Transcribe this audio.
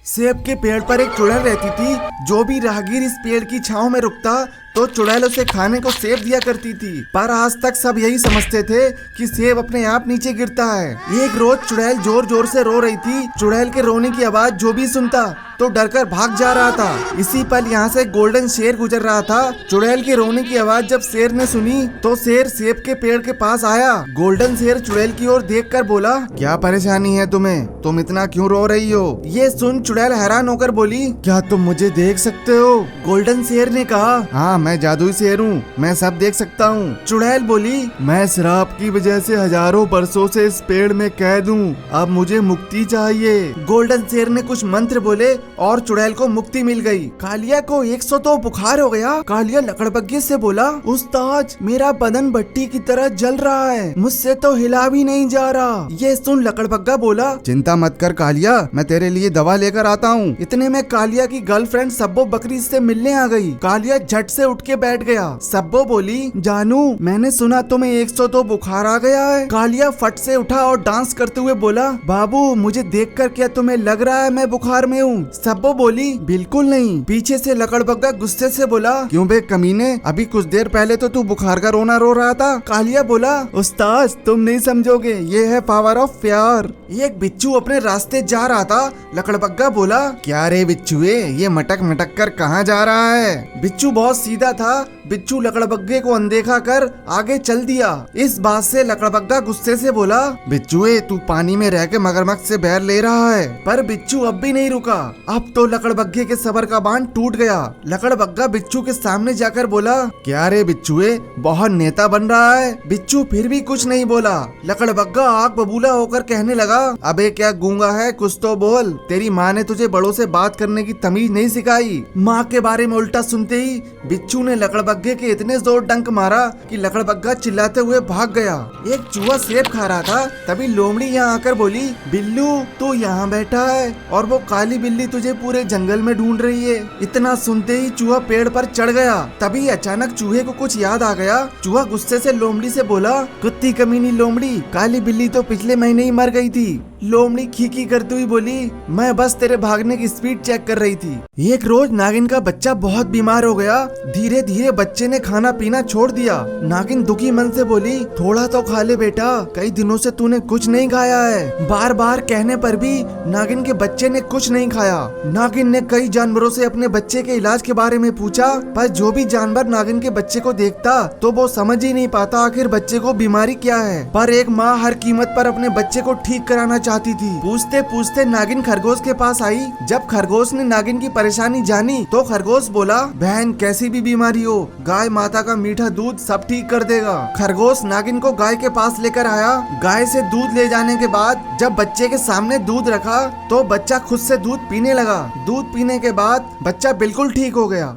सेब के पेड़ पर एक चुड़ैल रहती थी। जो भी राहगीर इस पेड़ की छांव में रुकता तो चुड़ैल उसे खाने को सेब दिया करती थी। पर आज तक सब यही समझते थे कि सेब अपने आप नीचे गिरता है। एक रोज चुड़ैल जोर जोर से रो रही थी। चुड़ैल के रोने की आवाज जो भी सुनता तो डरकर भाग जा रहा था। इसी पल यहाँ से गोल्डन शेर गुजर रहा था। चुड़ैल के रोने की आवाज जब शेर ने सुनी तो शेर सेब के पेड़ के पास आया। गोल्डन शेर चुड़ैल की ओर देखकर बोला, क्या परेशानी है तुम्हें? तुम इतना क्यों रो रही हो? ये सुन चुड़ैल हैरान होकर बोली, क्या तुम मुझे देख सकते हो? गोल्डन शेर ने कहा, हाँ मैं जादुई शेर हूँ, मैं सब देख सकता हूँ। चुड़ैल बोली, मैं श्राप की वजह से हजारों बरसों से इस पेड़ में कैद हूँ, अब मुझे मुक्ति चाहिए। गोल्डन शेर ने कुछ मंत्र बोले और चुड़ैल को मुक्ति मिल गई। कालिया को 100 तो बुखार हो गया। कालिया लकड़बग्गे से बोला, उस्ताद मेरा बदन भट्टी की तरह जल रहा है, मुझसे तो हिला भी नहीं जा रहा। ये सुन लकड़बग्गा बोला, चिंता मत कर कालिया, मैं तेरे लिए दवा लेकर आता हूँ। इतने में कालिया की गर्लफ्रेंड सब्बो बकरी से मिलने आ गई। कालिया झट से उठ के बैठ गया। सब्बो बोली, जानू मैंने सुना तुम्हें 100 तो बुखार आ गया है। कालिया फट से उठा और डांस करते हुए बोला, बाबू मुझे देखकर क्या तुम्हें लग रहा है मैं बुखार में हूँ? सब्बो बोली, बिल्कुल नहीं। पीछे से लकड़बग्गा गुस्से से बोला, क्यों बे कमीने, अभी कुछ देर पहले तो तू बुखार का रोना रो रहा था। कालिया बोला, उस्ताद तुम नहीं समझोगे, ये है पावर ऑफ प्यार। एक बिच्छू अपने रास्ते जा रहा था। लकड़बग्गा बोला, क्या रे बिच्छुए, ये मटक मटक कर कहाँ जा रहा है? बिच्छू बहुत सीधा था। बिच्छू लकड़बग्गे को अनदेखा कर आगे चल दिया। इस बात से लकड़बग्गा गुस्से से बोला, बिच्छुए तू पानी में रह के मगरमच्छ से बैर ले रहा है। पर बिच्छू अब भी नहीं रुका। अब तो लकड़बग्गे के सबर का बांध टूट गया। लकड़बग्गा बिच्छू के सामने जाकर बोला, क्या रे बिच्छुए, बहुत नेता बन रहा है? बिच्छू फिर भी कुछ नहीं बोला। लकड़बग्गा आग बबूला होकर कहने लगा, अबे क्या गूंगा है, कुछ तो बोल। तेरी माँ ने तुझे बड़ों से बात करने की तमीज नहीं सिखाई? माँ के बारे में उल्टा सुनते ही बिच्छू ने लकड़बग्गे के इतने जोर डंक मारा कि लकड़बग्गा चिल्लाते हुए भाग गया। एक चूहा सेब खा रहा था। तभी लोमड़ी यहाँ आकर बोली, बिल्लू तू यहाँ बैठा है और वो काली बिल्ली तुझे पूरे जंगल में ढूंढ रही है। इतना सुनते ही चूहा पेड़ पर चढ़ गया। तभी अचानक चूहे को कुछ याद आ गया। चूहा गुस्से से लोमड़ी से बोला, कुत्ती कमीनी लोमड़ी, काली बिल्ली तो पिछले महीने ही मर गई थी। लोमड़ी खीखी करती हुई बोली, मैं बस तेरे भागने की स्पीड चेक कर रही थी। एक रोज नागिन का बच्चा बहुत बीमार हो गया। धीरे धीरे बच्चे ने खाना पीना छोड़ दिया। नागिन दुखी मन से बोली, थोड़ा तो खा ले बेटा, कई दिनों से तूने कुछ नहीं खाया है। बार बार कहने पर भी नागिन के बच्चे ने कुछ नहीं खाया। नागिन ने कई जानवरों से अपने बच्चे के इलाज के बारे में पूछा, पर जो भी जानवर नागिन के बच्चे को देखता तो वो समझ ही नहीं पाता आखिर बच्चे को बीमारी क्या है। पर एक माँ हर कीमत पर अपने बच्चे को ठीक कराना चाहती थी। पूछते पूछते नागिन खरगोश के पास आई। जब खरगोश ने नागिन की परेशानी जानी तो खरगोश बोला, बहन कैसी भी बीमारी हो, गाय माता का मीठा दूध सब ठीक कर देगा। खरगोश नागिन को गाय के पास लेकर आया। गाय से दूध ले जाने के बाद जब बच्चे के सामने दूध रखा तो बच्चा खुद से दूध पीने लगा। दूध पीने के बाद बच्चा बिल्कुल ठीक हो गया।